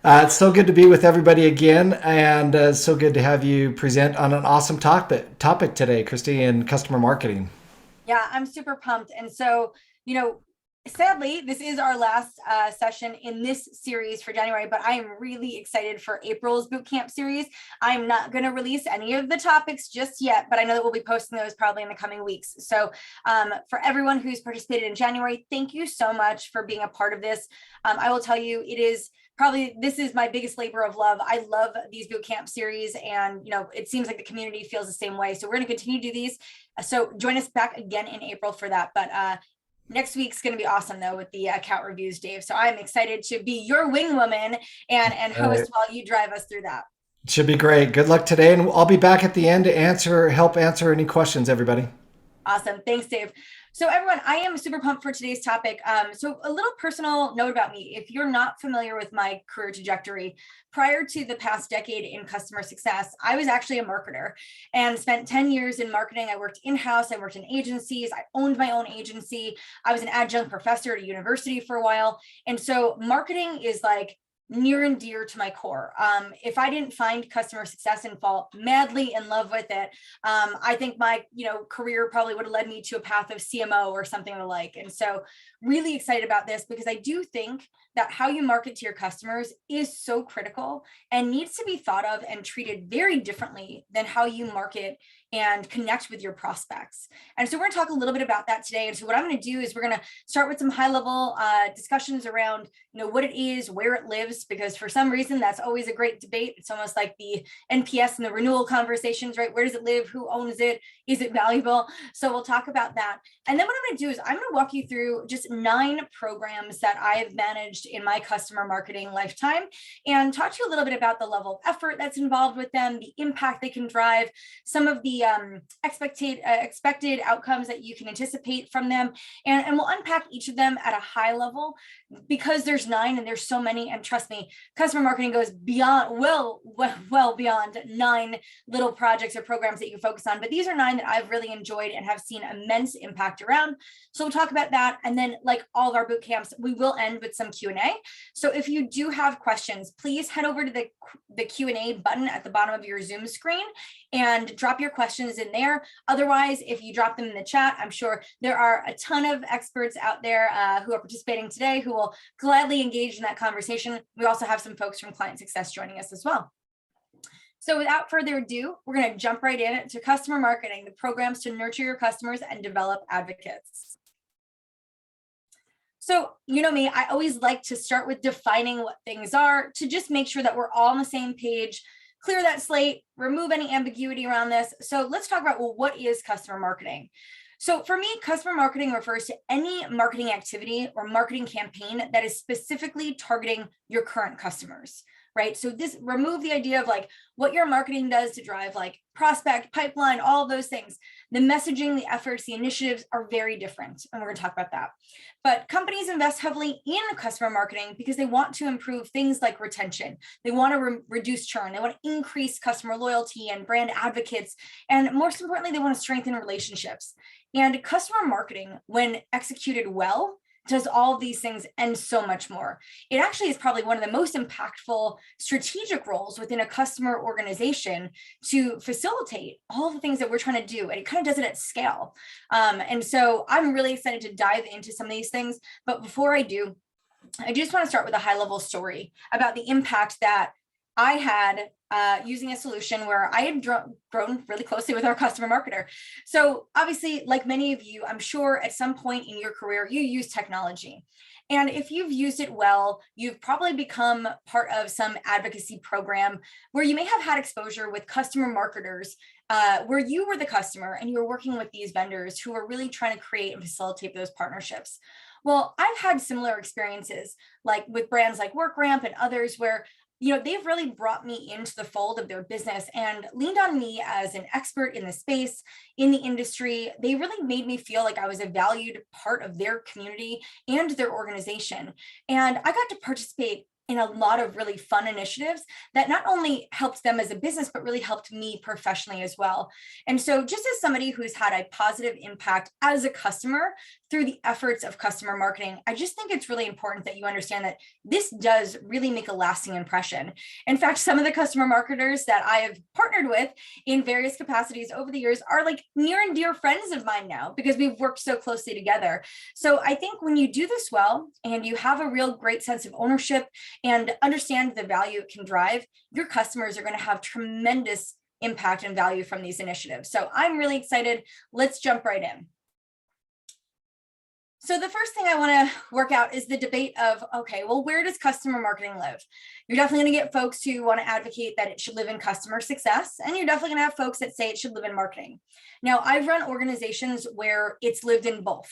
It's so good to be with everybody again, and so good to have you present on an awesome topic today, Kristi, in customer marketing. Yeah, I'm super pumped. And so, you know, sadly, this is our last session in this series for January, but I am really excited for April's bootcamp series. I'm not going to release any of the topics just yet, but I know that we'll be posting those probably in the coming weeks. So for everyone who's participated in January, thank you so much for being a part of this. I will tell you, this is my biggest labor of love. I love these bootcamp series, and it seems like the community feels the same way. So we're going to continue to do these. So join us back again in April for that. But next week's going to be awesome though with the account reviews, Dave. So I'm excited to be your wing woman and All right. host while you drive us through that. Should be great. Good luck today, and I'll be back at the end to help answer any questions, everybody. Awesome. Thanks, Dave. So everyone, I am super pumped for today's topic. So a little personal note about me. If you're not familiar with my career trajectory, prior to the past decade in customer success, I was actually a marketer and spent 10 years in marketing. I worked in-house, I worked in agencies, I owned my own agency. I was an adjunct professor at a university for a while. And so marketing is like near and dear to my core. If I didn't find customer success and fall madly in love with it, I think my career probably would have led me to a path of CMO or something like. And so really excited about this because I do think that how you market to your customers is so critical and needs to be thought of and treated very differently than how you market and connect with your prospects. And so we're going to talk a little bit about that today. And so what I'm going to do is we're going to start with some high level discussions around what it is, where it lives, because for some reason that's always a great debate. It's almost like the NPS and the renewal conversations, right? Where does it live? Who owns it? Is it valuable? So we'll talk about that. And then what I'm going to do is I'm going to walk you through just 9 programs that I have managed in my customer marketing lifetime and talk to you a little bit about the level of effort that's involved with them, the impact they can drive, some of the expected outcomes that you can anticipate from them. And we'll unpack each of them at a high level because there's 9 and there's so many. And trust me, customer marketing goes beyond, well beyond 9 little projects or programs that you can focus on. But these are 9 that I've really enjoyed and have seen immense impact around. So we'll talk about that. And then like all of our boot camps, we will end with some Q&A. So if you do have questions, please head over to the Q&A button at the bottom of your Zoom screen and drop your questions in there. Otherwise, if you drop them in the chat, I'm sure there are a ton of experts out there who are participating today who will gladly engage in that conversation. We also have some folks from ClientSuccess joining us as well. So without further ado, we're going to jump right in to customer marketing, the programs to nurture your customers and develop advocates. So, you know me, I always like to start with defining what things are to just make sure that we're all on the same page, clear that slate, remove any ambiguity around this. So let's talk about, well, what is customer marketing? So for me, customer marketing refers to any marketing activity or marketing campaign that is specifically targeting your current customers, right? So this remove the idea of like what your marketing does to drive like prospect, pipeline, all of those things. The messaging, the efforts, the initiatives are very different. And we're going to talk about that. But companies invest heavily in customer marketing because they want to improve things like retention. They want to reduce churn. They want to increase customer loyalty and brand advocates. And most importantly, they want to strengthen relationships. And customer marketing, when executed well, does all of these things and so much more. It actually is probably one of the most impactful strategic roles within a customer organization to facilitate all the things that we're trying to do. And it kind of does it at scale. And so I'm really excited to dive into some of these things. But before I do, I just want to start with a high level story about the impact that I had using a solution where I had grown really closely with our customer marketer. So obviously, like many of you, I'm sure at some point in your career, you use technology. And if you've used it well, you've probably become part of some advocacy program where you may have had exposure with customer marketers where you were the customer and you were working with these vendors who were really trying to create and facilitate those partnerships. Well, I've had similar experiences like with brands like WorkRamp and others where they've really brought me into the fold of their business and leaned on me as an expert in the space, in the industry. They really made me feel like I was a valued part of their community and their organization. And I got to participate in a lot of really fun initiatives that not only helped them as a business, but really helped me professionally as well. And so just as somebody who's had a positive impact as a customer through the efforts of customer marketing, I just think it's really important that you understand that this does really make a lasting impression. In fact, some of the customer marketers that I have partnered with in various capacities over the years are like near and dear friends of mine now because we've worked so closely together. So I think when you do this well and you have a real great sense of ownership and understand the value it can drive, your customers are going to have tremendous impact and value from these initiatives. So I'm really excited. Let's jump right in. So the first thing I want to work out is the debate of, okay, well, where does customer marketing live? You're definitely going to get folks who want to advocate that it should live in customer success, and you're definitely going to have folks that say it should live in marketing. Now, I've run organizations where it's lived in both.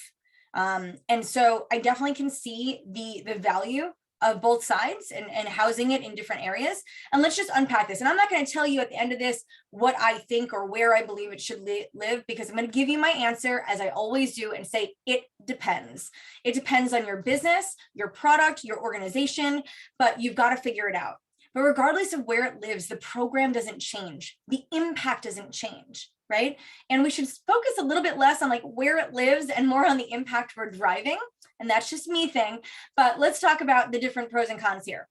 And so I definitely can see the value of both sides and housing it in different areas. And let's just unpack this. And I'm not going to tell you at the end of this what I think or where I believe it should live, because I'm going to give you my answer as I always do and say it depends. It depends on your business, your product, your organization, but you've got to figure it out. But regardless of where it lives, the program doesn't change. The impact doesn't change, right? And we should focus a little bit less on like where it lives and more on the impact we're driving. And that's just me thing. But let's talk about the different pros and cons here.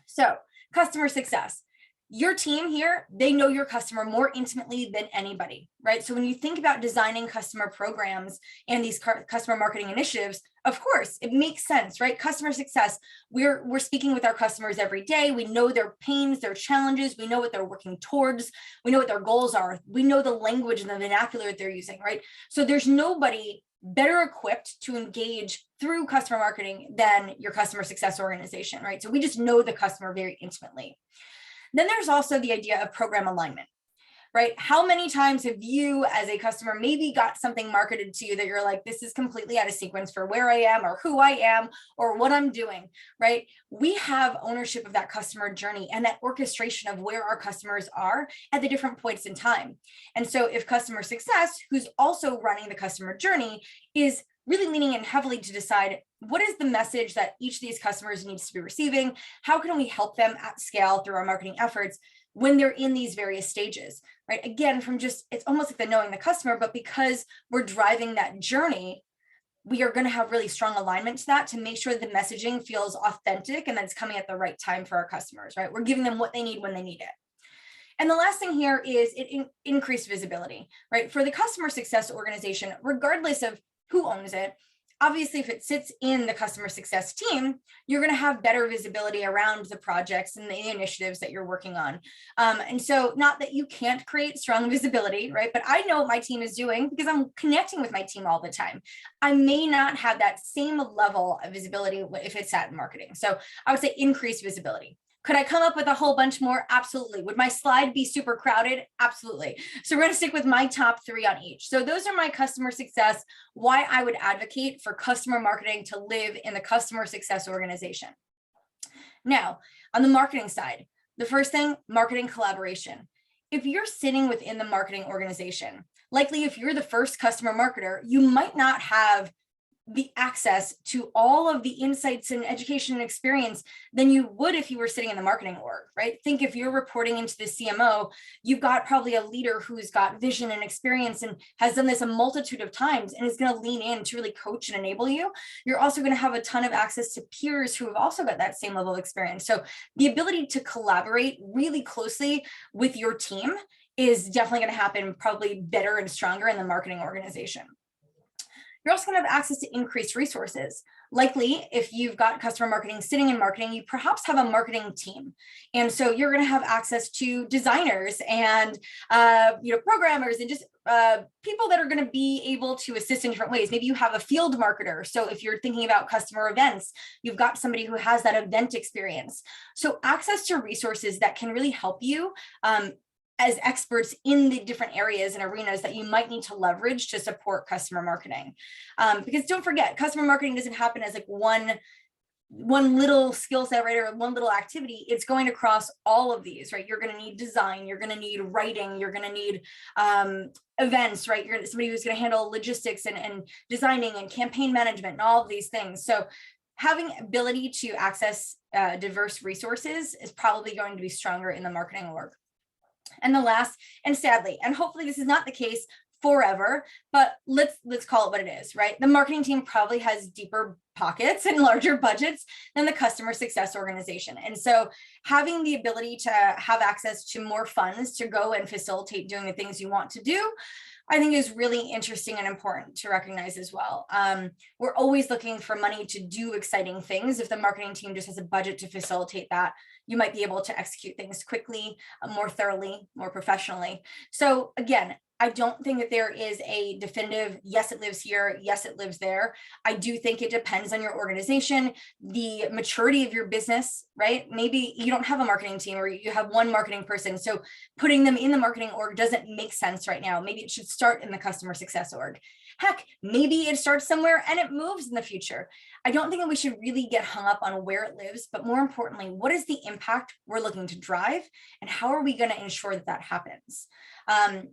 So customer success. Your team here, they know your customer more intimately than anybody, right? So when you think about designing customer programs and these customer marketing initiatives, of course, it makes sense, right? Customer success, we're speaking with our customers every day. We know their pains, their challenges. We know what they're working towards. We know what their goals are. We know the language and the vernacular that they're using, right? So there's nobody better equipped to engage through customer marketing than your customer success organization, right? So we just know the customer very intimately. Then there's also the idea of program alignment, right? How many times have you as a customer maybe got something marketed to you that you're like, this is completely out of sequence for where I am or who I am or what I'm doing, right? We have ownership of that customer journey and that orchestration of where our customers are at the different points in time. And so if customer success, who's also running the customer journey, is really leaning in heavily to decide what is the message that each of these customers needs to be receiving? How can we help them at scale through our marketing efforts when they're in these various stages, right? Again, from just, it's almost like the knowing the customer, but because we're driving that journey, we are going to have really strong alignment to that to make sure the messaging feels authentic and that it's coming at the right time for our customers, right? We're giving them what they need when they need it. And the last thing here is increased visibility, right? For the customer success organization, regardless of who owns it, obviously, if it sits in the customer success team, you're going to have better visibility around the projects and the initiatives that you're working on. And so not that you can't create strong visibility, right? But I know what my team is doing because I'm connecting with my team all the time. I may not have that same level of visibility if it's sat in marketing. So I would say increased visibility. Could I come up with a whole bunch more? Absolutely. Would my slide be super crowded? Absolutely. So we're going to stick with my top 3 on each. So those are my customer success, why I would advocate for customer marketing to live in the customer success organization. Now, on the marketing side, the first thing, marketing collaboration. If you're sitting within the marketing organization, likely if you're the first customer marketer, you might not have the access to all of the insights and education and experience than you would if you were sitting in the marketing org, right? Think if you're reporting into the CMO, you've got probably a leader who's got vision and experience and has done this a multitude of times and is going to lean in to really coach and enable you. You're also going to have a ton of access to peers who have also got that same level of experience. So the ability to collaborate really closely with your team is definitely going to happen probably better and stronger in the marketing organization. You're also going to have access to increased resources. Likely, if you've got customer marketing sitting in marketing, you perhaps have a marketing team. And so you're going to have access to designers and programmers and just people that are going to be able to assist in different ways. Maybe you have a field marketer. So if you're thinking about customer events, you've got somebody who has that event experience. So access to resources that can really help you as experts in the different areas and arenas that you might need to leverage to support customer marketing. Because don't forget, customer marketing doesn't happen as like one little skill set, right, or one little activity. It's going across all of these, right? You're going to need design, you're going to need writing, you're going to need events, right? You're somebody who's going to handle logistics and designing and campaign management and all of these things. So having ability to access diverse resources is probably going to be stronger in the marketing org. And the last, and sadly, and hopefully this is not the case forever, but let's call it what it is, right? The marketing team probably has deeper pockets and larger budgets than the customer success organization. And so having the ability to have access to more funds to go and facilitate doing the things you want to do, I think is really interesting and important to recognize as well. We're always looking for money to do exciting things. If the marketing team just has a budget to facilitate that, you might be able to execute things quickly, more thoroughly, more professionally. So again, I don't think that there is a definitive, yes, it lives here, yes, it lives there. I do think it depends on your organization, the maturity of your business, right? Maybe you don't have a marketing team or you have one marketing person. So putting them in the marketing org doesn't make sense right now. Maybe it should start in the customer success org. Heck, maybe it starts somewhere and it moves in the future. I don't think that we should really get hung up on where it lives, but more importantly, what is the impact we're looking to drive and how are we going to ensure that that happens?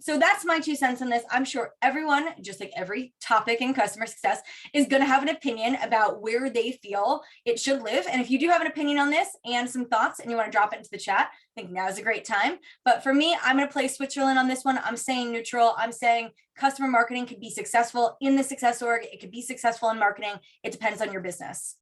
So that's my 2 cents on this. I'm sure everyone, just like every topic in customer success, is going to have an opinion about where they feel it should live. And if you do have an opinion on this and some thoughts and you want to drop it into the chat, I think now is a great time. But for me, I'm going to play Switzerland on this one. I'm saying neutral. I'm saying customer marketing could be successful in the success org. It could be successful in marketing. It depends on your business.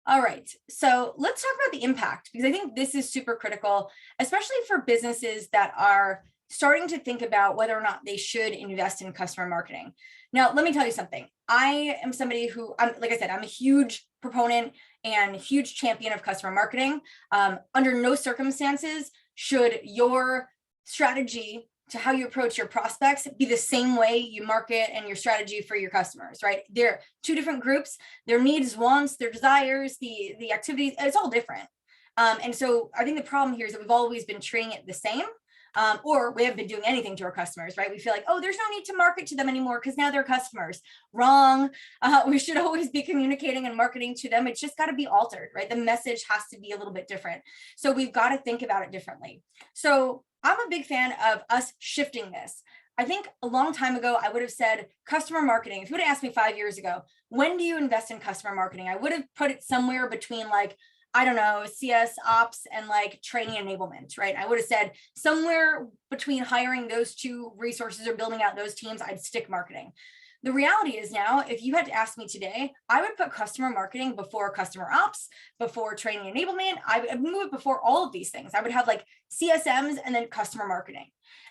All right, so let's talk about the impact, because I think this is super critical, especially for businesses that are starting to think about whether or not they should invest in customer marketing. Now, let me tell you something. I am somebody who, like I said, I'm a huge proponent and huge champion of customer marketing. Under no circumstances should your strategy to how you approach your prospects be the same way you market and your strategy for your customers, right? They're 2 different groups, their needs, wants, their desires, the activities, it's all different. And so I think the problem here is that we've always been treating it the same, or we haven't been doing anything to our customers, right? We feel like, oh, there's no need to market to them anymore because now they're customers. Wrong. We should always be communicating and marketing to them. It's just got to be altered, right? The message has to be a little bit different. So we've got to think about it differently. So I'm a big fan of us shifting this. I think a long time ago, I would have said customer marketing. If you would have asked me 5 years ago, when do you invest in customer marketing? I would have put it somewhere between like, I don't know, CS ops and like training enablement, right? I would have said somewhere between hiring those 2 resources or building out those teams, I'd stick marketing. The reality is now, if you had to ask me today, I would put customer marketing before customer ops, before training enablement. I would move it before all of these things. I would have like CSMs and then customer marketing.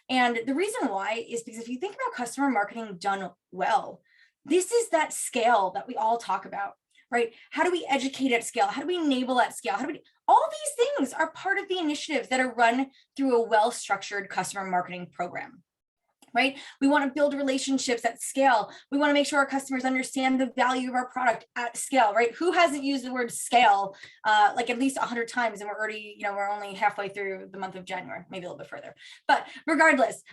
And the reason why is because if you think about customer marketing done well, this is that scale that we all talk about, right? How do we educate at scale? How do we enable at scale? All these things are part of the initiatives that are run through a well-structured customer marketing program. Right? We want to build relationships at scale. We want to make sure our customers understand the value of our product at scale, right? Who hasn't used the word scale like at least 100 times, and we're already, we're only halfway through the month of January, maybe a little bit further. But regardless,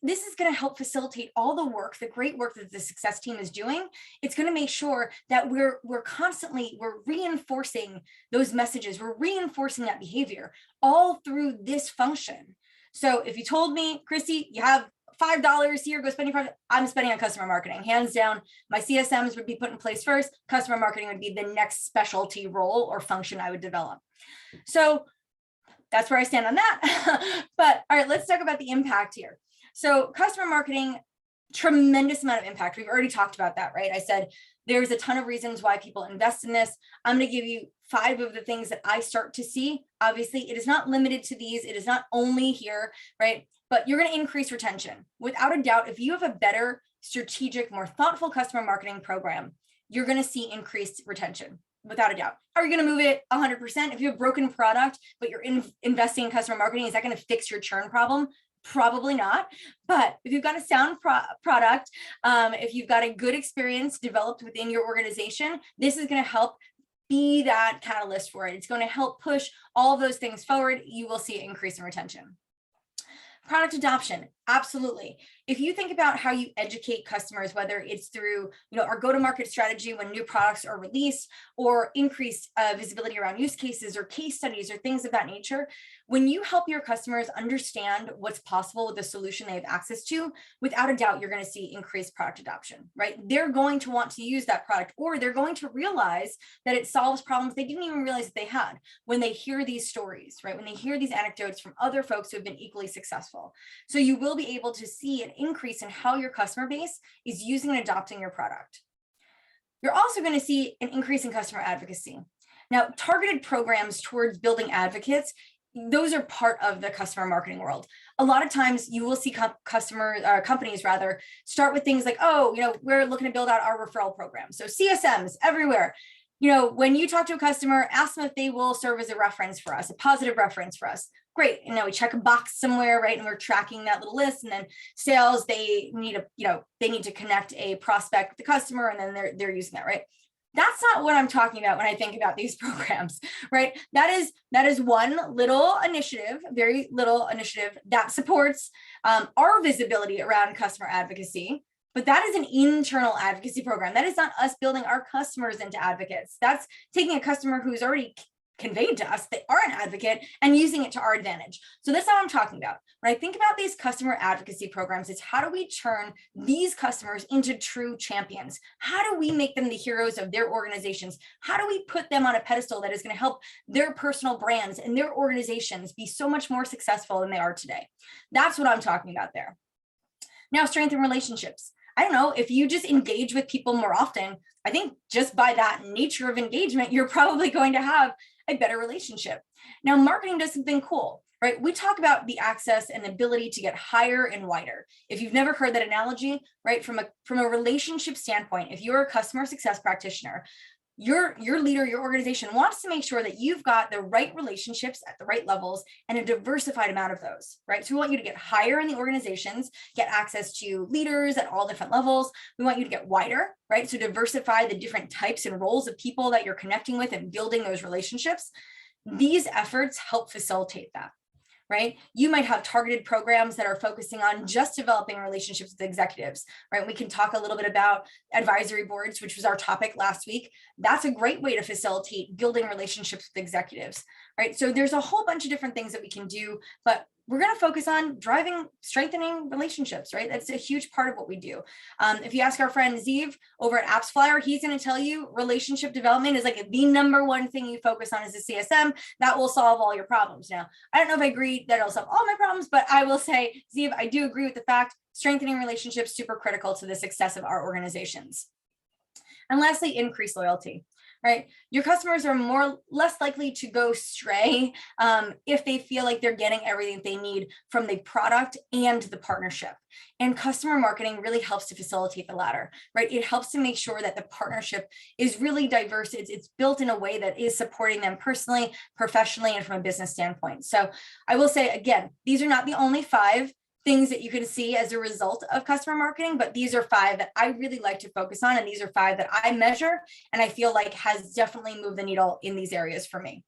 this is going to help facilitate all the work, the great work that the success team is doing. It's going to make sure that we're reinforcing those messages. We're reinforcing that behavior all through this function. So if you told me, Kristi, you have $5 here, go spend your $5. I'm spending on customer marketing, hands down. My CSMs would be put in place first. Customer marketing would be the next specialty role or function I would develop. So that's where I stand on that. But all right, let's talk about the impact here. So customer marketing, tremendous amount of impact. We've already talked about that, right? I said there's a ton of reasons why people invest in this. I'm going to give you 5 of the things that I start to see. Obviously, it is not limited to these. It is not only here, right? But you're going to increase retention. Without a doubt, if you have a better, strategic, more thoughtful customer marketing program, you're going to see increased retention, without a doubt. Are you going to move it 100%? If you have a broken product, but you're investing in customer marketing, is that going to fix your churn problem? Probably not. But if you've got a sound product, if you've got a good experience developed within your organization, this is going to help be that catalyst for it. It's going to help push all of those things forward. You will see an increase in retention. Product adoption. Absolutely. If you think about how you educate customers, whether it's through, our go-to-market strategy when new products are released, or increased visibility around use cases or case studies or things of that nature, when you help your customers understand what's possible with the solution they have access to, without a doubt, you're going to see increased product adoption, right? They're going to want to use that product, or they're going to realize that it solves problems they didn't even realize that they had when they hear these stories, right? When they hear these anecdotes from other folks who have been equally successful. So you will be able to see an increase in how your customer base is using and adopting your product. You're also going to see an increase in customer advocacy. Now, targeted programs towards building advocates, those are part of the customer marketing world. A lot of times you will see companies start with things like, we're looking to build out our referral program. So CSMs everywhere. When you talk to a customer, ask them if they will serve as a reference for us, a positive reference for us. Great. And now we check a box somewhere, right? And we're tracking that little list. And then sales, they need to connect a prospect with the customer, and then they're using that, right? That's not what I'm talking about when I think about these programs, right? That is one little initiative, very little initiative that supports our visibility around customer advocacy. But that is an internal advocacy program. That is not us building our customers into advocates. That's taking a customer who's already conveyed to us they are an advocate and using it to our advantage. So that's what I'm talking about. When I think about these customer advocacy programs, it's how do we turn these customers into true champions? How do we make them the heroes of their organizations? How do we put them on a pedestal that is going to help their personal brands and their organizations be so much more successful than they are today? That's what I'm talking about there. Now, strengthen relationships. I don't know, if you just engage with people more often, I think just by that nature of engagement, you're probably going to have a better relationship. Now, marketing does something cool, right? We talk about the access and ability to get higher and wider. If you've never heard that analogy, right, from a relationship standpoint, if you're a customer success practitioner, your leader, your organization wants to make sure that you've got the right relationships at the right levels and a diversified amount of those, right? So we want you to get higher in the organizations, get access to leaders at all different levels. We want you to get wider, right? So diversify the different types and roles of people that you're connecting with and building those relationships. These efforts help facilitate that. Right? You might have targeted programs that are focusing on just developing relationships with executives, right? We can talk a little bit about advisory boards, which was our topic last week. That's a great way to facilitate building relationships with executives, right? So there's a whole bunch of different things that we can do, but we're going to focus on strengthening relationships, right? That's a huge part of what we do. If you ask our friend Zeev over at AppsFlyer, he's going to tell you relationship development is like the number one thing you focus on as a CSM. That will solve all your problems. Now, I don't know if I agree that it'll solve all my problems, but I will say, Zeev, I do agree with the fact strengthening relationships super critical to the success of our organizations. And lastly, increase loyalty. Right? Your customers are less likely to go stray if they feel like they're getting everything they need from the product and the partnership. And customer marketing really helps to facilitate the latter, right? It helps to make sure that the partnership is really diverse. It's built in a way that is supporting them personally, professionally, and from a business standpoint. So I will say, again, these are not the only 5 things that you can see as a result of customer marketing, but these are 5 that I really like to focus on. And these are 5 that I measure and I feel like has definitely moved the needle in these areas for me.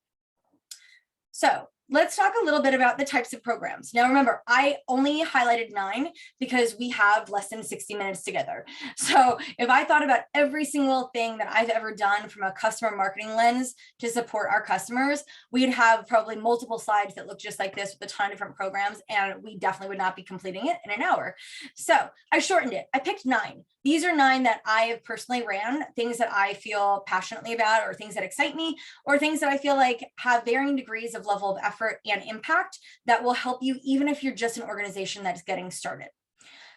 So let's talk a little bit about the types of programs. Now, remember, I only highlighted 9 because we have less than 60 minutes together. So if I thought about every single thing that I've ever done from a customer marketing lens to support our customers, we'd have probably multiple slides that look just like this with a ton of different programs, and we definitely would not be completing it in an hour. So I shortened it. I picked 9. These are 9 that I have personally ran, things that I feel passionately about, or things that excite me, or things that I feel like have varying degrees of level of effort and impact that will help you even if you're just an organization that's getting started.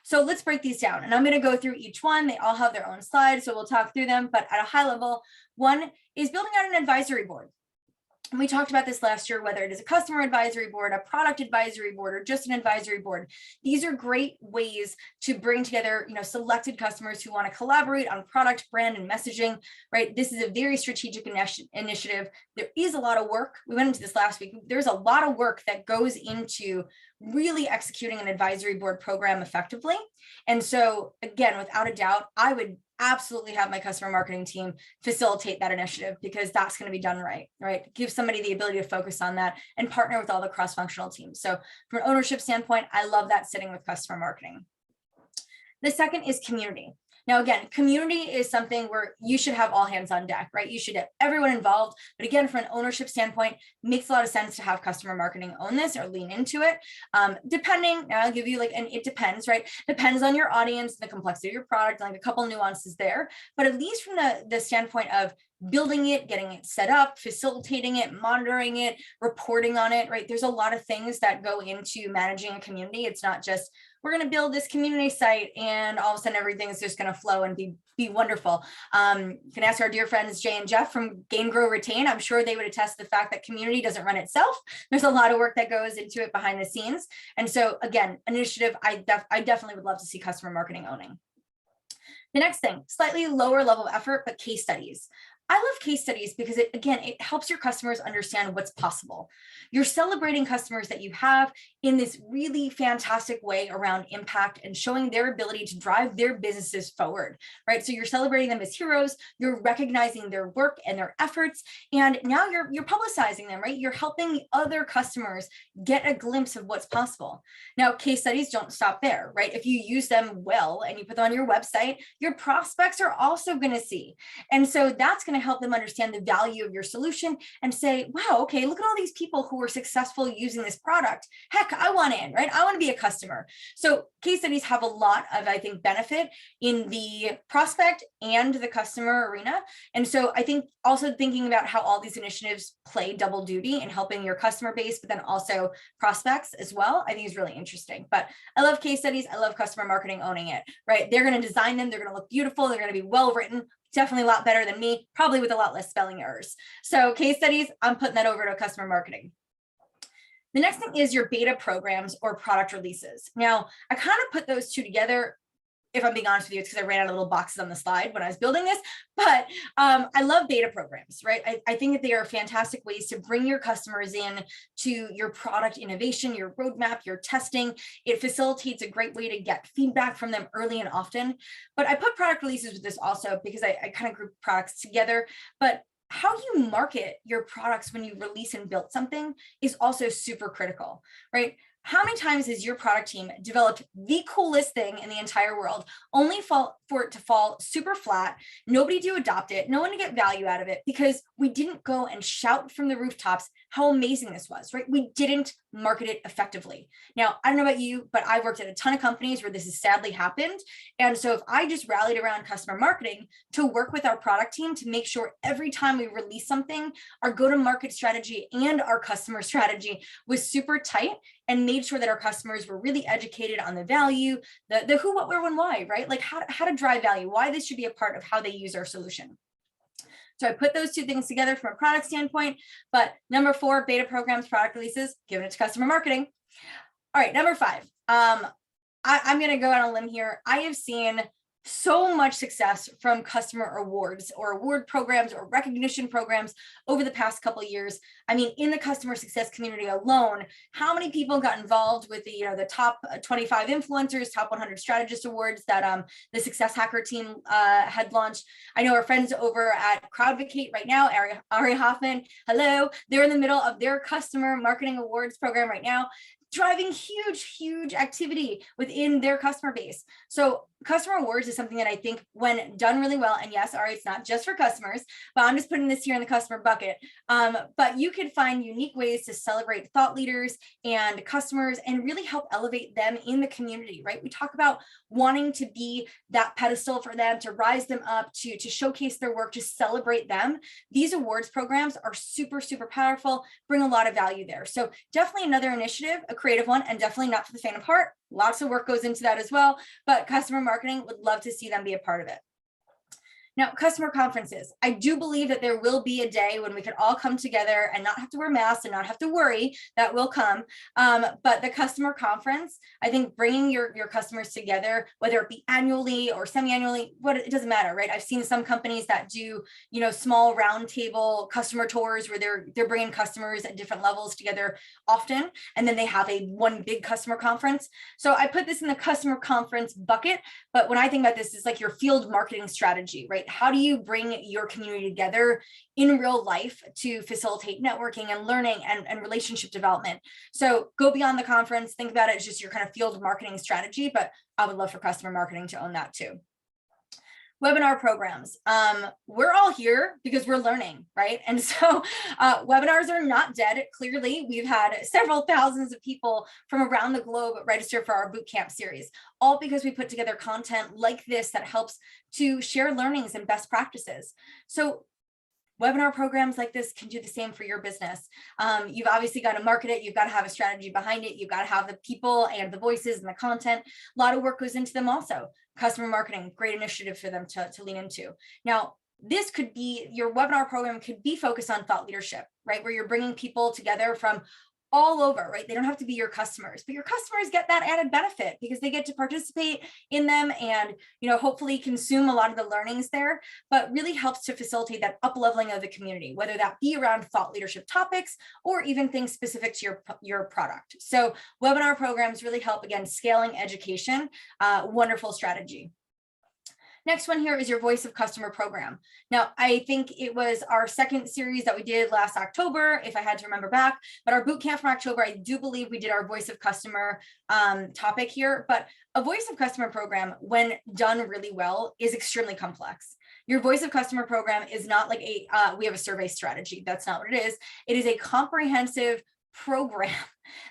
So let's break these down, and I'm going to go through each one. They all have their own slides, so we'll talk through them, but at a high level, one is building out an advisory board. And we talked about this last year, whether it is a customer advisory board, a product advisory board, or just an advisory board. These are great ways to bring together, selected customers who want to collaborate on product, brand, and messaging, right? This is a very strategic initiative. There is a lot of work. We went into this last week. There's a lot of work that goes into really executing an advisory board program effectively. And so again, without a doubt, I would absolutely have my customer marketing team facilitate that initiative, because that's going to be done right? Give somebody the ability to focus on that and partner with all the cross-functional teams. So from an ownership standpoint, I love that sitting with customer marketing. The second is community. Now, again, community is something where you should have all hands on deck, right? You should have everyone involved. But again, from an ownership standpoint, makes a lot of sense to have customer marketing own this or lean into it. Depending, I'll give you and it depends, right? Depends on your audience, the complexity of your product, like a couple nuances there. But at least from the standpoint of building it, getting it set up, facilitating it, monitoring it, reporting on it, right? There's a lot of things that go into managing a community. It's not just, we're going to build this community site and all of a sudden everything is just going to flow and be wonderful. You can ask our dear friends Jay and Jeff from Gain, Grow, Retain. I'm sure they would attest to the fact that community doesn't run itself. There's a lot of work that goes into it behind the scenes. And so again, initiative, I definitely would love to see customer marketing owning. The next thing, slightly lower level of effort, but case studies. I love case studies because it helps your customers understand what's possible. You're celebrating customers that you have in this really fantastic way around impact and showing their ability to drive their businesses forward, right? So you're celebrating them as heroes, you're recognizing their work and their efforts, and now you're publicizing them, right? You're helping other customers get a glimpse of what's possible. Now, case studies don't stop there, right? If you use them well and you put them on your website, your prospects are also going to see. And so that's going to help them understand the value of your solution and say, wow, okay, look at all these people who were successful using this product. Heck, I want in, right? I want to be a customer. So case studies have a lot of, I think, benefit in the prospect and the customer arena. And so I think also thinking about how all these initiatives play double duty in helping your customer base, but then also prospects as well, I think is really interesting. But I love case studies. I love customer marketing owning it, right? They're going to design them. They're going to look beautiful. They're going to be well written. Definitely a lot better than me, probably with a lot less spelling errors. So case studies, I'm putting that over to customer marketing. The next thing is your beta programs or product releases. Now, I kind of put those two together. If I'm being honest with you, it's because I ran out of little boxes on the slide when I was building this, but I love beta programs, right? I think that they are fantastic ways to bring your customers in to your product innovation, your roadmap, your testing. It facilitates a great way to get feedback from them early and often. But I put product releases with this also because I kind of group products together. But how you market your products when you release and build something is also super critical, right? How many times has your product team developed the coolest thing in the entire world, only for it to fall super flat, nobody to adopt it, no one to get value out of it, because we didn't go and shout from the rooftops how amazing this was, right? We didn't market it effectively. Now, I don't know about you, but I've worked at a ton of companies where this has sadly happened. And so if I just rallied around customer marketing to work with our product team to make sure every time we release something, our go-to-market strategy and our customer strategy was super tight and made sure that our customers were really educated on the value, the who, what, where, when, why, right? Like how to drive value, why this should be a part of how they use our solution. So I put those two things together from a product standpoint. But number 4, beta programs, product releases, giving it to customer marketing. All right, number 5. I'm going to go out on a limb here. I have seen so much success from customer awards or award programs or recognition programs over the past couple of years. I mean, in the customer success community alone, how many people got involved with the top 25 influencers, top 100 strategist awards that the Success Hacker team had launched? I know our friends over at CrowdVocate right now, Ari Hoffman, hello, they're in the middle of their customer marketing awards program right now, driving huge activity within their customer base. So customer awards is something that I think when done really well, and yes, it's not just for customers, but I'm just putting this here in the customer bucket. But you could find unique ways to celebrate thought leaders and customers and really help elevate them in the community, right? We talk about wanting to be that pedestal for them, to rise them up, to showcase their work, to celebrate them. These awards programs are super powerful, bring a lot of value there. So definitely another initiative, a creative one, and definitely not for the faint of heart. Lots of work goes into that as well, but customer marketing would love to see them be a part of it. Now, customer conferences. I do believe that there will be a day when we can all come together and not have to wear masks and not have to worry. That will come. But the customer conference, I think bringing your customers together, whether it be annually or semi-annually, it doesn't matter, right? I've seen some companies that do, small roundtable customer tours where they're bringing customers at different levels together often, and then they have one big customer conference. So I put this in the customer conference bucket. But when I think about this, it's like your field marketing strategy, right? How do you bring your community together in real life to facilitate networking and learning and relationship development? So go beyond the conference, think about it as just your kind of field marketing strategy, but I would love for customer marketing to own that too. Webinar programs. We're all here because we're learning, right? And so webinars are not dead. Clearly, we've had several thousands of people from around the globe register for our bootcamp series, all because we put together content like this that helps to share learnings and best practices. So webinar programs like this can do the same for your business. You've obviously got to market it. You've got to have a strategy behind it. You've got to have the people and the voices and the content. A lot of work goes into them also. Customer marketing, great initiative for them to lean into. Now, this could be, your webinar program could be focused on thought leadership, right? Where you're bringing people together from all over, right? They don't have to be your customers, but your customers get that added benefit because they get to participate in them and, hopefully consume a lot of the learnings there, but really helps to facilitate that up leveling of the community, whether that be around thought leadership topics or even things specific to your product. So webinar programs really help, again, scaling education, wonderful strategy. Next one here is your Voice of Customer program. Now, I think it was our second series that we did last October, if I had to remember back, but our bootcamp from October, I do believe we did our Voice of Customer topic here, but a Voice of Customer program, when done really well, is extremely complex. Your Voice of Customer program is not like we have a survey strategy. That's not what it is. It is a comprehensive program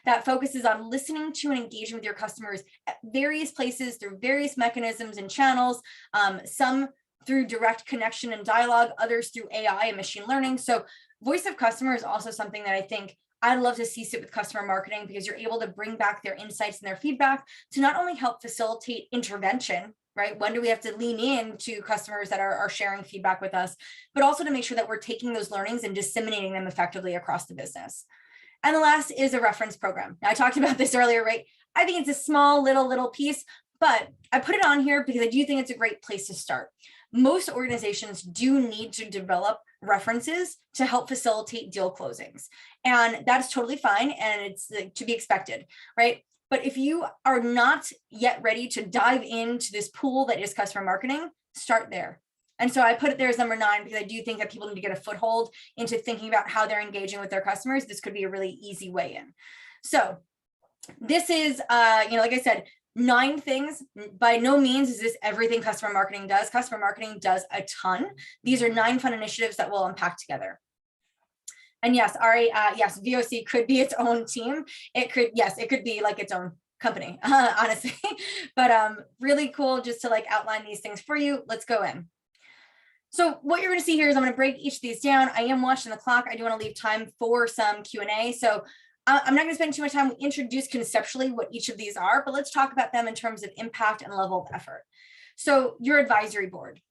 that focuses on listening to and engaging with your customers at various places through various mechanisms and channels, some through direct connection and dialogue, others through AI and machine learning. So Voice of Customer is also something that I think I'd love to see sit with customer marketing, because you're able to bring back their insights and their feedback to not only help facilitate intervention, right? When do we have to lean in to customers that are sharing feedback with us, but also to make sure that we're taking those learnings and disseminating them effectively across the business. And the last is a reference program. Now, I talked about this earlier, right? I think it's a small little piece, but I put it on here because I do think it's a great place to start. Most organizations do need to develop references to help facilitate deal closings. And that's totally fine. And it's to be expected, right? But if you are not yet ready to dive into this pool that is customer marketing, start there. And so I put it there as number 9, because I do think that people need to get a foothold into thinking about how they're engaging with their customers. This could be a really easy way in. So this is, like I said, 9 things. By no means is this everything customer marketing does. Customer marketing does a ton. These are 9 fun initiatives that we'll unpack together. And yes, Ari, yes, VOC could be its own team. It could be like its own company, honestly. But really cool just to outline these things for you. Let's go in. So what you're going to see here is I'm going to break each of these down. I am watching the clock. I do want to leave time for some Q&A. So I'm not going to spend too much time. We introduce conceptually what each of these are, but let's talk about them in terms of impact and level of effort. So your advisory board.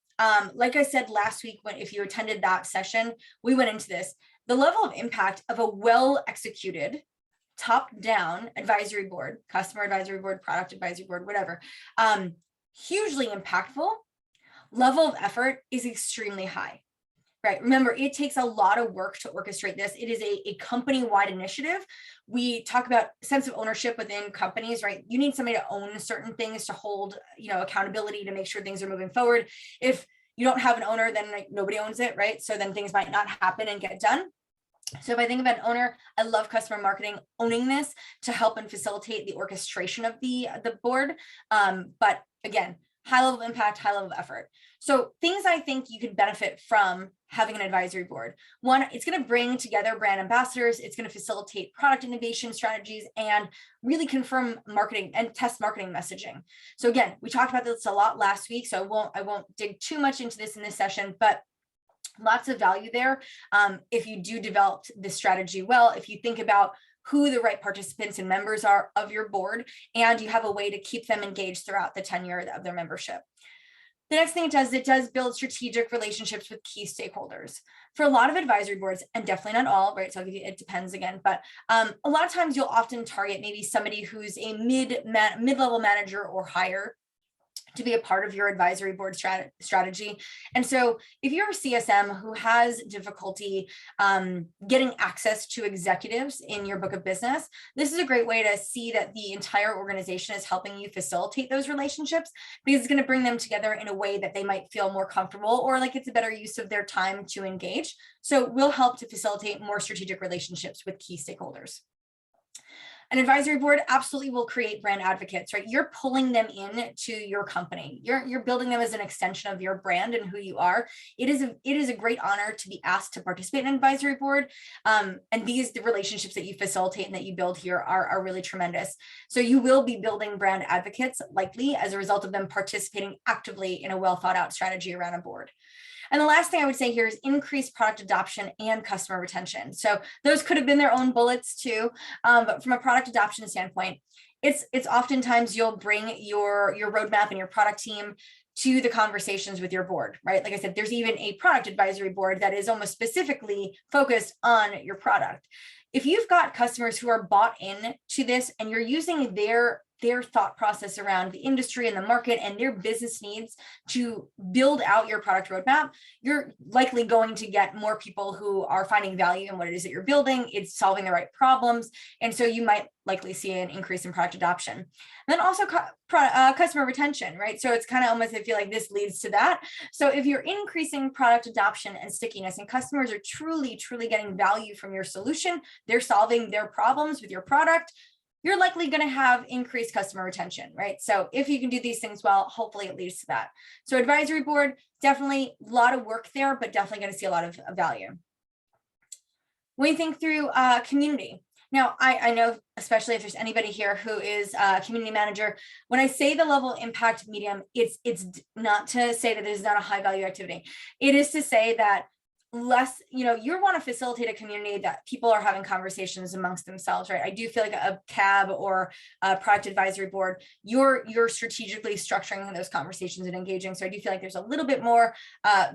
Like I said last week, if you attended that session, we went into this. The level of impact of a well-executed top-down advisory board, customer advisory board, product advisory board, whatever, hugely impactful. Level of effort is extremely high, right? Remember, it takes a lot of work to orchestrate this. It is a company-wide initiative. We talk about sense of ownership within companies, right? You need somebody to own certain things to hold, accountability to make sure things are moving forward. If you don't have an owner, then nobody owns it, right? So then things might not happen and get done. So if I think about an owner, I love customer marketing owning this to help and facilitate the orchestration of the board. But again, high level of impact, high level of effort. So things I think you could benefit from having an advisory board. One, it's going to bring together brand ambassadors. It's going to facilitate product innovation strategies and really confirm marketing and test marketing messaging. So again, we talked about this a lot last week, so I won't dig too much into this in this session, but lots of value there. If you do develop this strategy well, if you think about who the right participants and members are of your board, and you have a way to keep them engaged throughout the tenure of their membership. The next thing it does build strategic relationships with key stakeholders. For a lot of advisory boards, and definitely not all, right? So I'll give you, it depends again, but a lot of times you'll often target maybe somebody who's a mid-level manager or higher to be a part of your advisory board strategy. And so if you're a CSM who has difficulty getting access to executives in your book of business, this is a great way to see that the entire organization is helping you facilitate those relationships, because it's going to bring them together in a way that they might feel more comfortable, or like it's a better use of their time to engage. So we'll help to facilitate more strategic relationships with key stakeholders. An advisory board absolutely will create brand advocates, right? You're pulling them in to your company. You're building them as an extension of your brand and who you are. It is a great honor to be asked to participate in an advisory board. And the relationships that you facilitate and that you build here are really tremendous. So you will be building brand advocates likely as a result of them participating actively in a well thought out strategy around a board. And the last thing I would say here is increased product adoption and customer retention. So those could have been their own bullets too, but from a product adoption standpoint, it's oftentimes you'll bring your roadmap and your product team to the conversations with your board, right? Like I said, there's even a product advisory board that is almost specifically focused on your product. If you've got customers who are bought in to this and you're using their thought process around the industry and the market and their business needs to build out your product roadmap, you're likely going to get more people who are finding value in what it is that you're building. It's solving the right problems. And so you might likely see an increase in product adoption. And then also customer retention, right? So it's kind of almost, I feel like this leads to that. So if you're increasing product adoption and stickiness and customers are truly getting value from your solution, they're solving their problems with your product, you're likely going to have increased customer retention, right? So if you can do these things well, hopefully it leads to that. So advisory board, definitely a lot of work there, but definitely going to see a lot of value. When you think through community, now I know, especially if there's anybody here who is a community manager, when I say the level impact medium, it's not to say that there's not a high value activity. It is to say that less, you want to facilitate a community that people are having conversations amongst themselves, right? I do feel like a CAB or a product advisory board, you're strategically structuring those conversations and engaging. So I do feel like there's a little bit more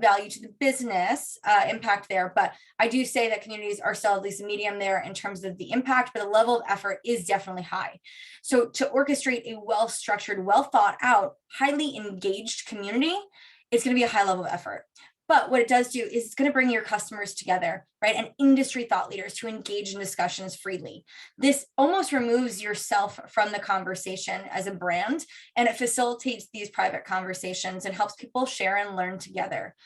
value to the business impact there, but I do say that communities are still at least a medium there in terms of the impact, but the level of effort is definitely high. So to orchestrate a well-structured, well thought out, highly engaged community, it's going to be a high level of effort. But what it does do is it's going to bring your customers together, right? And industry thought leaders to engage in discussions freely. This almost removes yourself from the conversation as a brand, and it facilitates these private conversations and helps people share and learn together.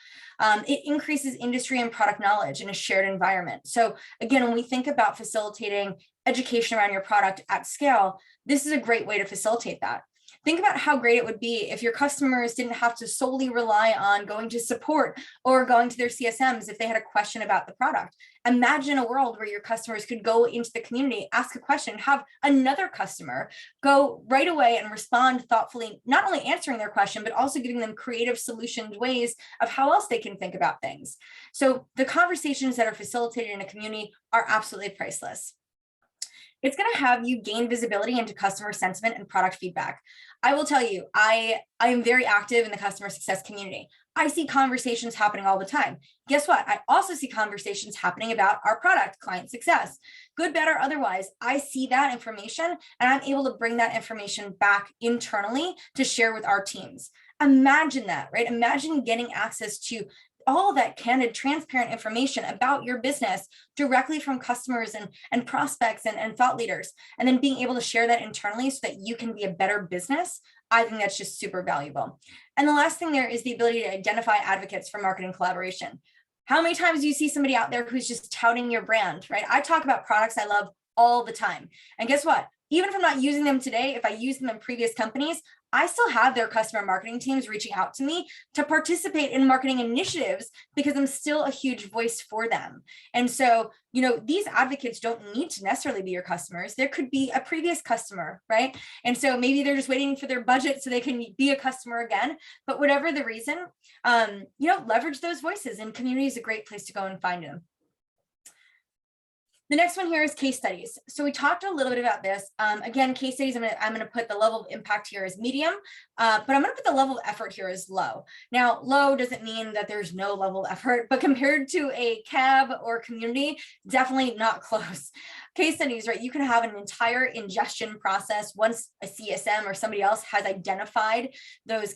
It increases industry and product knowledge in a shared environment. So again, when we think about facilitating education around your product at scale, this is a great way to facilitate that. Think about how great it would be if your customers didn't have to solely rely on going to support or going to their CSMs if they had a question about the product. Imagine a world where your customers could go into the community, ask a question, have another customer go right away and respond thoughtfully, not only answering their question, but also giving them creative solutions, ways of how else they can think about things. So the conversations that are facilitated in a community are absolutely priceless. It's going to have you gain visibility into customer sentiment and product feedback. I will tell you, I am very active in the customer success community. I see conversations happening all the time. Guess what? I also see conversations happening about our product, ClientSuccess. Good, bad, or otherwise, I see that information and I'm able to bring that information back internally to share with our teams. Imagine that, right? Imagine getting access to all that candid, transparent information about your business directly from customers and prospects and thought leaders, and then being able to share that internally so that you can be a better business. I think that's just super valuable. And the last thing there is the ability to identify advocates for marketing collaboration. How many times do you see somebody out there who's just touting your brand, right? I talk about products I love all the time. And guess what? Even if I'm not using them today, if I use them in previous companies, I still have their customer marketing teams reaching out to me to participate in marketing initiatives because I'm still a huge voice for them. And so, these advocates don't need to necessarily be your customers. There could be a previous customer, right? And so maybe they're just waiting for their budget so they can be a customer again. But whatever the reason, leverage those voices, and community is a great place to go and find them. The next one here is case studies. So we talked a little bit about this. Again, case studies, I'm gonna put the level of impact here as medium, but I'm gonna put the level of effort here as low. Now, low doesn't mean that there's no level of effort, but compared to a cab or community, definitely not close. Case studies, right? You can have an entire ingestion process once a CSM or somebody else has identified those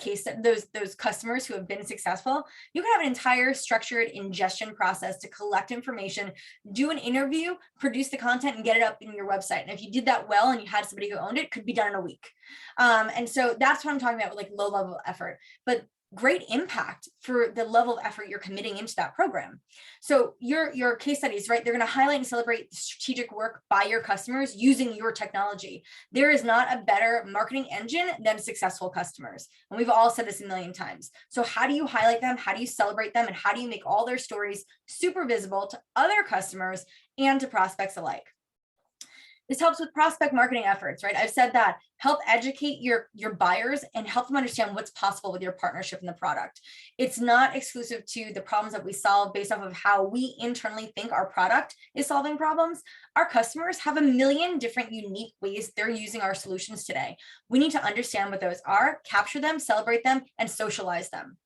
customers who have been successful. You can have an entire structured ingestion process to collect information, do an interview, produce the content, and get it up in your website. And if you did that well and you had somebody who owned it, it could be done in a week. And so that's what I'm talking about with like low level effort, but great impact for the level of effort you're committing into that program. So your case studies, right? They're going to highlight and celebrate strategic work by your customers using your technology. There is not a better marketing engine than successful customers. And we've all said this a million times. So how do you highlight them? How do you celebrate them? And how do you make all their stories super visible to other customers and to prospects alike? This helps with prospect marketing efforts, right? I've said that. Help educate your buyers and help them understand what's possible with your partnership in the product. It's not exclusive to the problems that we solve based off of how we internally think our product is solving problems. Our customers have a million different unique ways they're using our solutions today. We need to understand what those are, capture them, celebrate them, and socialize them.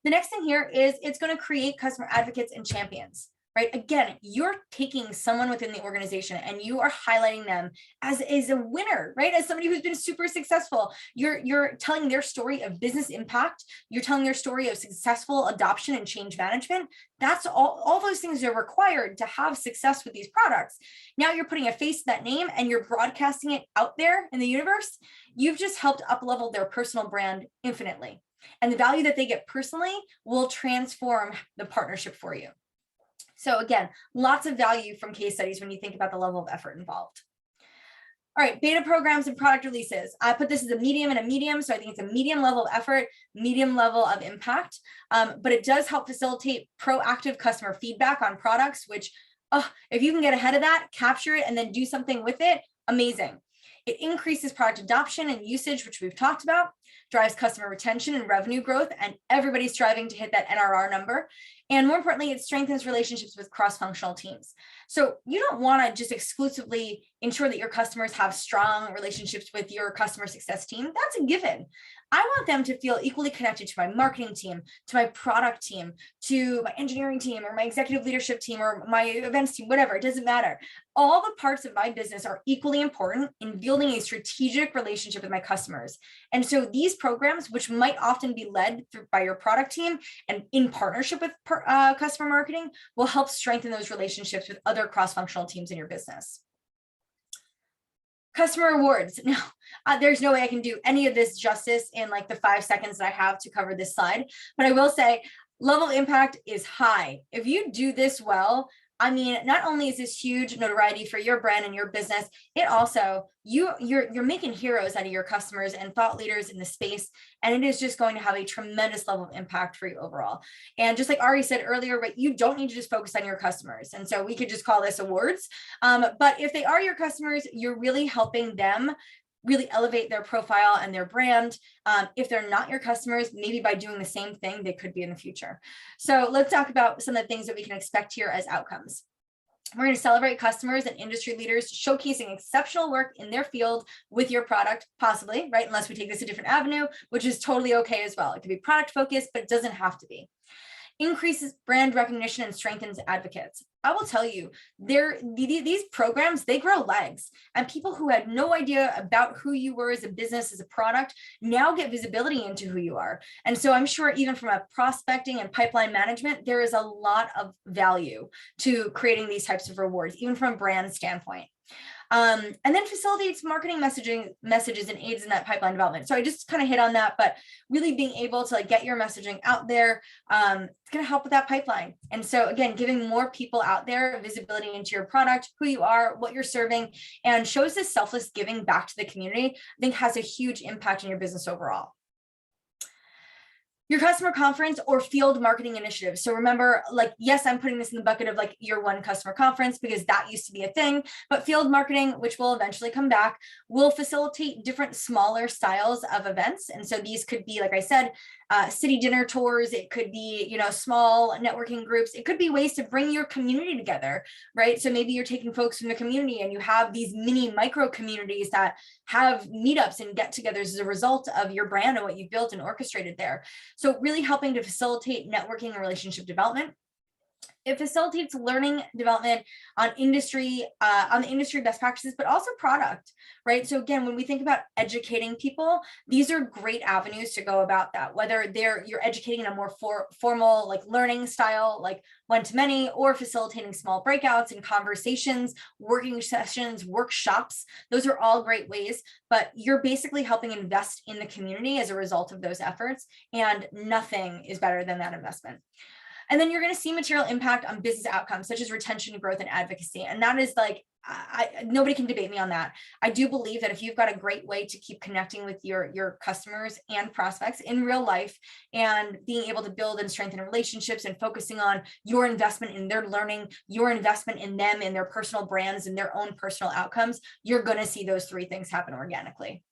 The next thing here is it's going to create customer advocates and champions. Right? Again, you're taking someone within the organization and you are highlighting them as a winner, right? As somebody who's been super successful. You're telling their story of business impact. You're telling their story of successful adoption and change management. That's all those things are required to have success with these products. Now you're putting a face to that name and you're broadcasting it out there in the universe. You've just helped up-level their personal brand infinitely. And the value that they get personally will transform the partnership for you. So again, lots of value from case studies when you think about the level of effort involved. All right, beta programs and product releases. I put this as a medium and a medium, so I think it's a medium level of effort, medium level of impact, but it does help facilitate proactive customer feedback on products, which if you can get ahead of that, capture it, and then do something with it, amazing. It increases product adoption and usage, which we've talked about, drives customer retention and revenue growth, and everybody's striving to hit that NRR number. And more importantly, it strengthens relationships with cross-functional teams. So you don't want to just exclusively ensure that your customers have strong relationships with your customer success team. That's a given. I want them to feel equally connected to my marketing team, to my product team, to my engineering team, or my executive leadership team, or my events team, whatever, it doesn't matter. All the parts of my business are equally important in building a strategic relationship with my customers. And so these programs, which might often be led by your product team and in partnership with customer marketing, will help strengthen those relationships with other cross-functional teams in your business. Customer rewards. Now, there's no way I can do any of this justice in like the 5 seconds that I have to cover this slide, but I will say level of impact is high. If you do this well, I mean, not only is this huge notoriety for your brand and your business, it also, you're making heroes out of your customers and thought leaders in the space, and it is just going to have a tremendous level of impact for you overall. And just like Ari said earlier, right, you don't need to just focus on your customers. And so we could just call this awards. But if they are your customers, you're really helping them really elevate their profile and their brand. If they're not your customers, maybe by doing the same thing, they could be in the future. So let's talk about some of the things that we can expect here as outcomes. We're going to celebrate customers and industry leaders showcasing exceptional work in their field with your product, possibly, right? Unless we take this a different avenue, which is totally okay as well. It can be product focused, but it doesn't have to be. Increases brand recognition and strengthens advocates. I will tell you, these programs, they grow legs, and people who had no idea about who you were as a business, as a product, now get visibility into who you are. And so I'm sure even from a prospecting and pipeline management, there is a lot of value to creating these types of rewards, even from a brand standpoint. And then facilitates marketing messages and aids in that pipeline development. So I just kind of hit on that, but really being able to like get your messaging out there, it's going to help with that pipeline. And so again, giving more people out there visibility into your product, who you are, what you're serving, and shows this selfless giving back to the community, I think has a huge impact on your business overall. Your customer conference or field marketing initiatives. So remember, like, yes, I'm putting this in the bucket of like year one customer conference because that used to be a thing, but field marketing, which will eventually come back, will facilitate different smaller styles of events. And so these could be, like I said, city dinner tours. It could be, you know, small networking groups. It could be ways to bring your community together, right? So maybe you're taking folks from the community and you have these mini micro communities that have meetups and get-togethers as a result of your brand and what you've built and orchestrated there. So really helping to facilitate networking and relationship development. It facilitates learning development on the industry best practices, but also product, right? So again, when we think about educating people, these are great avenues to go about that, whether you're educating in a more formal, like learning style, like one-to-many, or facilitating small breakouts and conversations, working sessions, workshops. Those are all great ways, but you're basically helping invest in the community as a result of those efforts, and nothing is better than that investment. And then you're going to see material impact on business outcomes, such as retention, growth, and advocacy. And that is like, nobody can debate me on that. I do believe that if you've got a great way to keep connecting with your customers and prospects in real life, and being able to build and strengthen relationships and focusing on your investment in their learning, your investment in them, in their personal brands and their own personal outcomes, you're going to see those three things happen organically.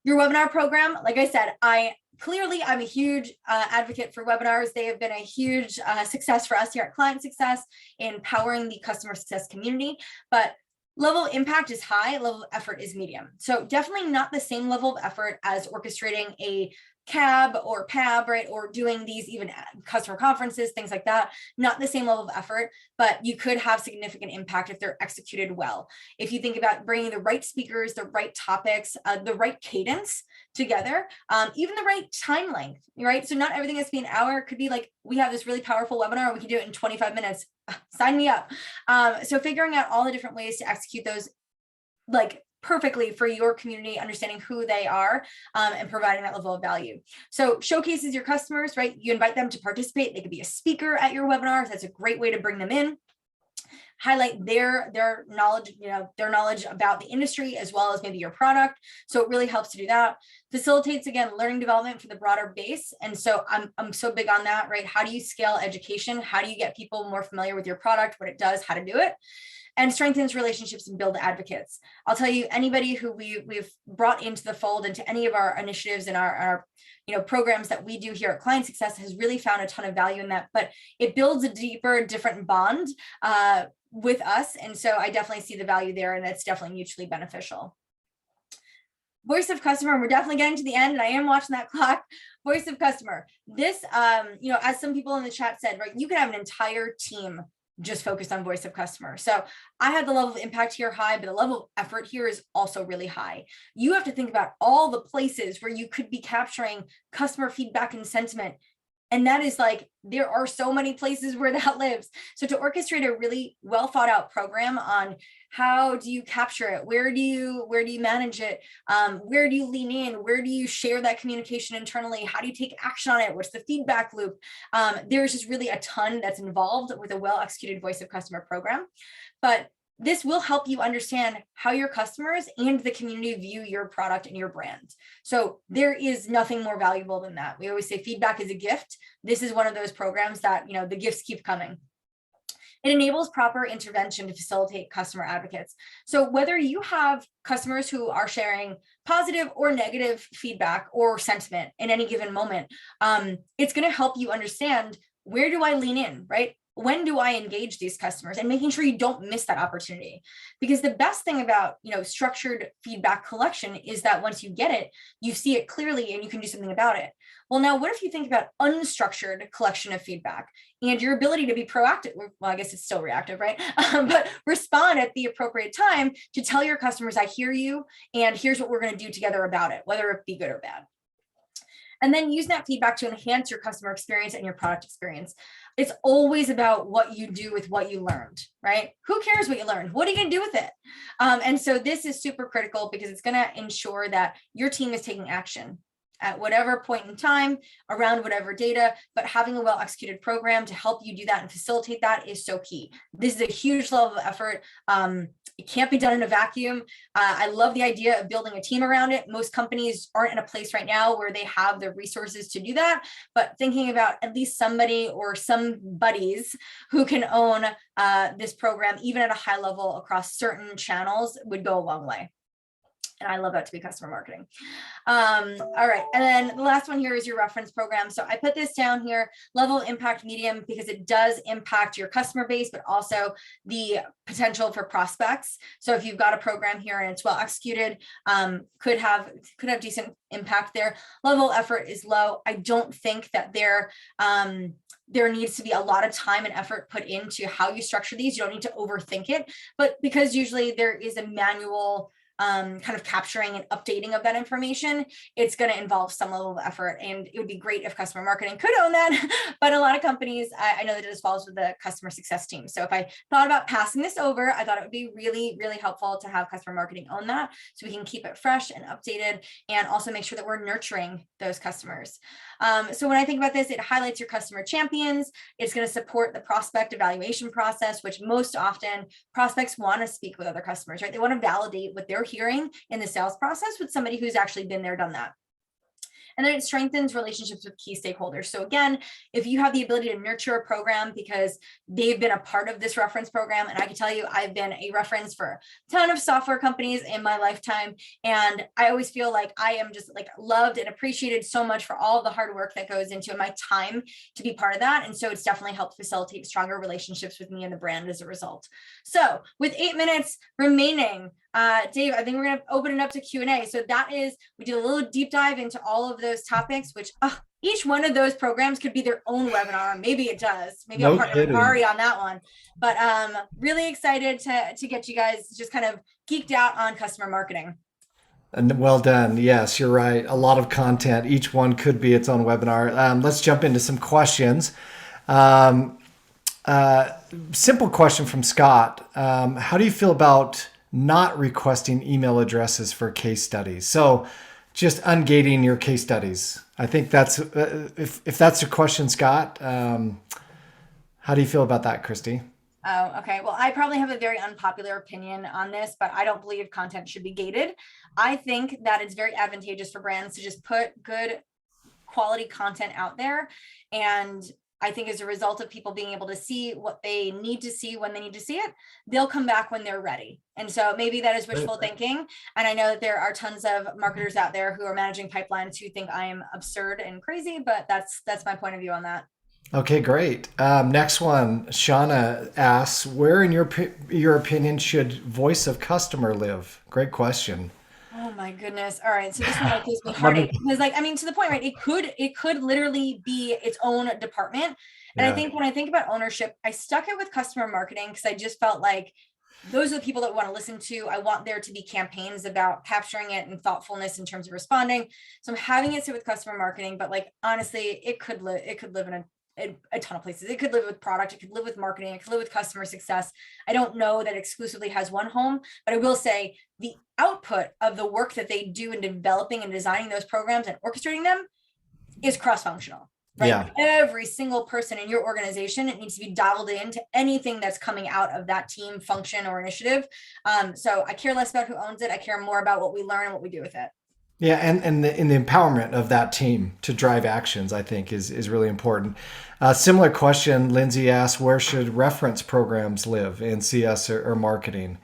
Your webinar program, like I said, I'm a huge advocate for webinars. They have been a huge success for us here at ClientSuccess in powering the customer success community, but level of impact is high, level of effort is medium. So definitely not the same level of effort as orchestrating a CAB or PAB, right? Or doing these even customer conferences, things like that. Not the same level of effort, but you could have significant impact if they're executed well. If you think about bringing the right speakers, the right topics, the right cadence together, even the right time length, right? So not everything has to be an hour. It could be like, we have this really powerful webinar, we can do it in 25 minutes. Sign me up. So figuring out all the different ways to execute those, like, perfectly for your community, understanding who they are, and providing that level of value. So showcases your customers, right? You invite them to participate. They could be a speaker at your webinar. That's a great way to bring them in. Highlight their knowledge, their knowledge about the industry as well as maybe your product. So it really helps to do that. Facilitates, again, learning development for the broader base. And so I'm so big on that, right? How do you scale education? How do you get people more familiar with your product, what it does, how to do it? And strengthens relationships and build advocates. I'll tell you, anybody who we've brought into the fold into any of our initiatives and our programs that we do here at ClientSuccess has really found a ton of value in that, but it builds a deeper, different bond with us. And so I definitely see the value there, and it's definitely mutually beneficial. Voice of customer, we're definitely getting to the end, and I am watching that clock. Voice of customer. This, as some people in the chat said, right, you could have an entire team just focused on voice of customer. So I had the level of impact here high, but the level of effort here is also really high. You have to think about all the places where you could be capturing customer feedback and sentiment. And that is like, there are so many places where that lives. So to orchestrate a really well thought out program on how do you capture it? Where do you manage it? Where do you lean in? Where do you share that communication internally? How do you take action on it? What's the feedback loop? There's just really a ton that's involved with a well executed voice of customer program. But this will help you understand how your customers and the community view your product and your brand. So there is nothing more valuable than that. We always say feedback is a gift. This is one of those programs that, the gifts keep coming. It enables proper intervention to facilitate customer advocates. So whether you have customers who are sharing positive or negative feedback or sentiment in any given moment, it's going to help you understand, where do I lean in, right? When do I engage these customers, and making sure you don't miss that opportunity? Because the best thing about, structured feedback collection is that once you get it, you see it clearly and you can do something about it. Well, now what if you think about unstructured collection of feedback and your ability to be proactive? Well, I guess it's still reactive, right? But respond at the appropriate time to tell your customers, I hear you, and here's what we're going to do together about it, whether it be good or bad. And then use that feedback to enhance your customer experience and your product experience. It's always about what you do with what you learned, right? Who cares what you learned? What are you going to do with it? And so this is super critical because it's going to ensure that your team is taking action. at whatever point in time around whatever data, but having a well-executed program to help you do that and facilitate that is so key. This is a huge level of effort. It can't be done in a vacuum. I love the idea of building a team around it. Most companies aren't in a place right now where they have the resources to do that, but thinking about at least somebody or some buddies who can own this program, even at a high level across certain channels, would go a long way. And I love that to be customer marketing. All right. And then the last one here is your reference program. So I put this down here, level of impact medium, because it does impact your customer base, but also the potential for prospects. So if you've got a program here and it's well executed, could have decent impact there. Level of effort is low. I don't think that there needs to be a lot of time and effort put into how you structure these. You don't need to overthink it, but because usually there is a manual kind of capturing and updating of that information, it's going to involve some level of effort. And it would be great if customer marketing could own that. But a lot of companies, I know that it just falls with the customer success team. So if I thought about passing this over, I thought it would be really, really helpful to have customer marketing own that, so we can keep it fresh and updated, and also make sure that we're nurturing those customers. So when I think about this, it highlights your customer champions. It's going to support the prospect evaluation process, which most often prospects want to speak with other customers, right? They want to validate what they're hearing in the sales process with somebody who's actually been there, done that. And then it strengthens relationships with key stakeholders. So again, if you have the ability to nurture a program because they've been a part of this reference program, and I can tell you, I've been a reference for a ton of software companies in my lifetime. And I always feel like I am just like loved and appreciated so much for all the hard work that goes into my time to be part of that. And so it's definitely helped facilitate stronger relationships with me and the brand as a result. So with 8 minutes remaining, Dave, I think we're going to open it up to Q&A. So that is, we did a little deep dive into all of those topics, which each one of those programs could be their own webinar. Maybe it does. Maybe I'll partner with Ari on that one. But really excited to get you guys just kind of geeked out on customer marketing. And well done. Yes, you're right. A lot of content. Each one could be its own webinar. Let's jump into some questions. Simple question from Scott. How do you feel about not requesting email addresses for case studies? So just ungating your case studies. I think that's, if that's your question, Scott, how do you feel about that, Kristi? Oh, okay. Well, I probably have a very unpopular opinion on this, but I don't believe content should be gated. I think that it's very advantageous for brands to just put good quality content out there. And I think as a result of people being able to see what they need to see when they need to see it, they'll come back when they're ready. And so maybe that is wishful thinking. And I know that there are tons of marketers out there who are managing pipelines who think I am absurd and crazy, but that's my point of view on that. Okay, great. Next one, Shauna asks, where in your opinion should voice of customer live? Great question. Oh my goodness. All right. So this one gives me heartache because, like, I mean, to the point, right? It could literally be its own department. And I think when I think about ownership, I stuck it with customer marketing because I just felt like those are the people that want to listen to. I want there to be campaigns about capturing it and thoughtfulness in terms of responding. So I'm having it sit with customer marketing, but like, honestly, it could live in a ton of places. It could live with product. It could live with marketing. It could live with customer success. I don't know that exclusively has one home, but I will say the output of the work that they do in developing and designing those programs and orchestrating them is cross-functional, right? Yeah. Every single person in your organization, it needs to be dialed into anything that's coming out of that team function or initiative. So I care less about who owns it. I care more about what we learn and what we do with it. Yeah, and the empowerment of that team to drive actions, I think, is really important. Similar question, Lindsay asked, where should reference programs live in CS or marketing?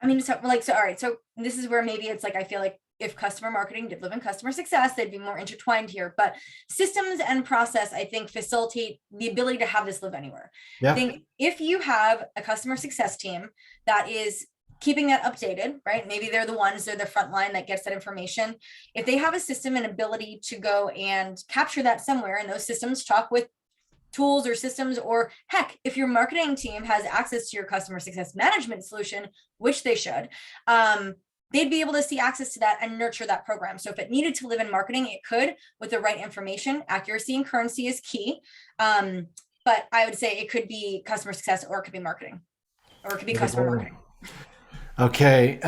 I mean, all right. So this is where maybe it's like, I feel like if customer marketing did live in customer success, they'd be more intertwined here. But systems and process, I think, facilitate the ability to have this live anywhere. Yeah. I think if you have a customer success team that is keeping that updated, right? Maybe they're the front line that gets that information. If they have a system and ability to go and capture that somewhere, and those systems talk with tools or systems, or heck, if your marketing team has access to your customer success management solution, which they should, they'd be able to see access to that and nurture that program. So if it needed to live in marketing, it could with the right information. Accuracy and currency is key. But I would say it could be customer success, or it could be marketing, or it could be customer marketing. Okay.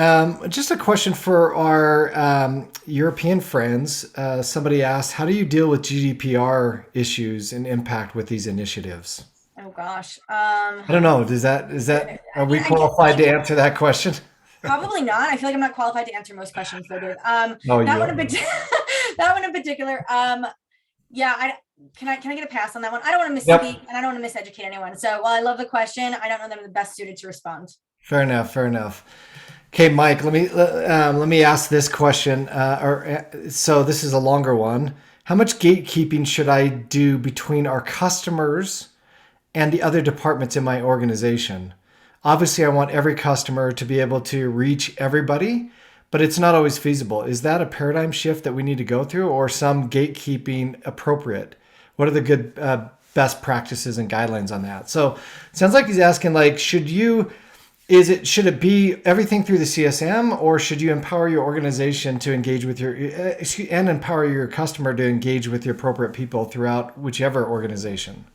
Just a question for our European friends. Somebody asked, how do you deal with GDPR issues and impact with these initiatives? Oh gosh. I don't know. Are we I guess qualified to answer that question? probably not. I feel like I'm not qualified to answer most questions though, Dave. Oh, That you one in are. that one in particular. Yeah, can I get a pass on that one? I don't want to misspeak Yep. and I don't want to miseducate anyone. So while I love the question, I don't know that I'm the best suited to respond. Fair enough. Fair enough. Okay, Mike, let me ask this question. So this is a longer one. How much gatekeeping should I do between our customers and the other departments in my organization? Obviously, I want every customer to be able to reach everybody, but it's not always feasible. Is that a paradigm shift that we need to go through, or some gatekeeping appropriate? What are the good best practices and guidelines on that? So it sounds like he's asking, like, should it be everything through the CSM, or should you empower your organization to engage with and empower your customer to engage with the appropriate people throughout whichever organization?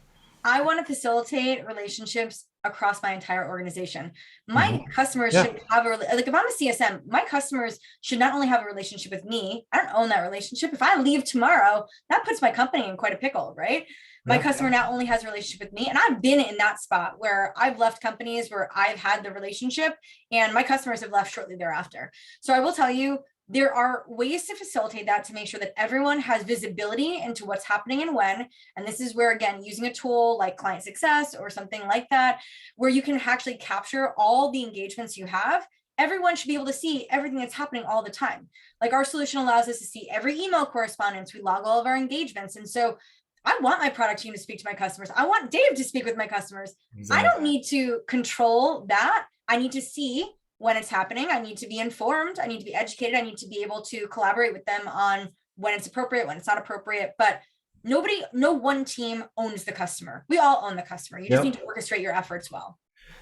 I want to facilitate relationships across my entire organization. My Mhm. customers Yeah. should have like if I'm a CSM, my customers should not only have a relationship with me. I don't own that relationship. If I leave tomorrow, that puts my company in quite a pickle, right? My Yeah. customer not only has a relationship with me, and I've been in that spot where I've left companies where I've had the relationship and my customers have left shortly thereafter. So I will tell you, there are ways to facilitate that to make sure that everyone has visibility into what's happening and when. And this is where, again, using a tool like ClientSuccess or something like that, where you can actually capture all the engagements you have. Everyone should be able to see everything that's happening all the time. Like our solution allows us to see every email correspondence. We log all of our engagements. And so I want my product team to speak to my customers. I want Dave to speak with my customers. I don't Exactly. need to control that. I need to see when it's happening. I need to be informed. I need to be educated. I need to be able to collaborate with them on when it's appropriate, when it's not appropriate. But no one team owns the customer. We all own the customer. You just need Yep. to orchestrate your efforts well.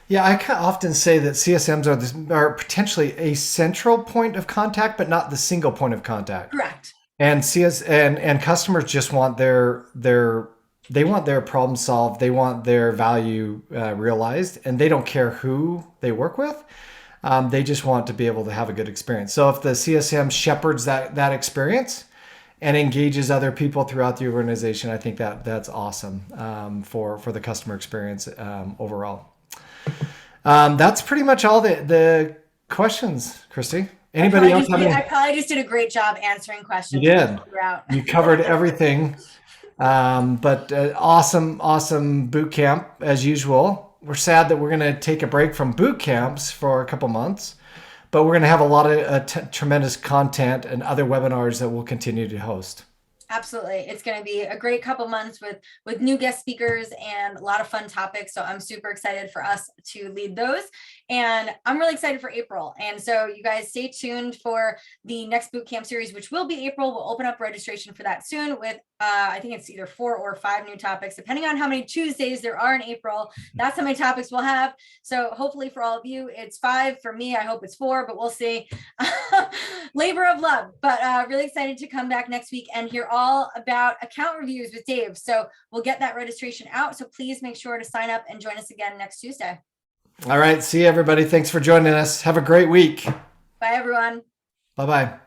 Yeah, I often say that CSMs are potentially a central point of contact, but not the single point of contact. Correct. And and customers just want they want their problem solved. They want their value realized, and they don't care who they work with. They just want to be able to have a good experience. So if the CSM shepherds that experience and engages other people throughout the organization, I think that's awesome for the customer experience overall. That's pretty much all the questions, Kristi. Anybody else have I any? probably just did a great job answering You questions week did. in, throughout. You covered everything. But awesome boot camp as usual. We're sad that we're going to take a break from boot camps for a couple months, but we're going to have a lot of tremendous content and other webinars that we'll continue to host. Absolutely. It's going to be a great couple months with new guest speakers and a lot of fun topics. So I'm super excited for us to lead those. And I'm really excited for April. And so you guys stay tuned for the next boot camp series, which will be April. We'll open up registration for that soon with I think it's either 4 or 5 new topics, depending on how many Tuesdays there are in April. That's how many topics we'll have. So hopefully for all of you, it's 5. For me, I hope it's 4, but we'll see. Labor of love, but really excited to come back next week and hear all about account reviews with Dave. So we'll get that registration out. So please make sure to sign up and join us again next Tuesday. All right. See you, everybody. Thanks for joining us. Have a great week. Bye, everyone. Bye bye.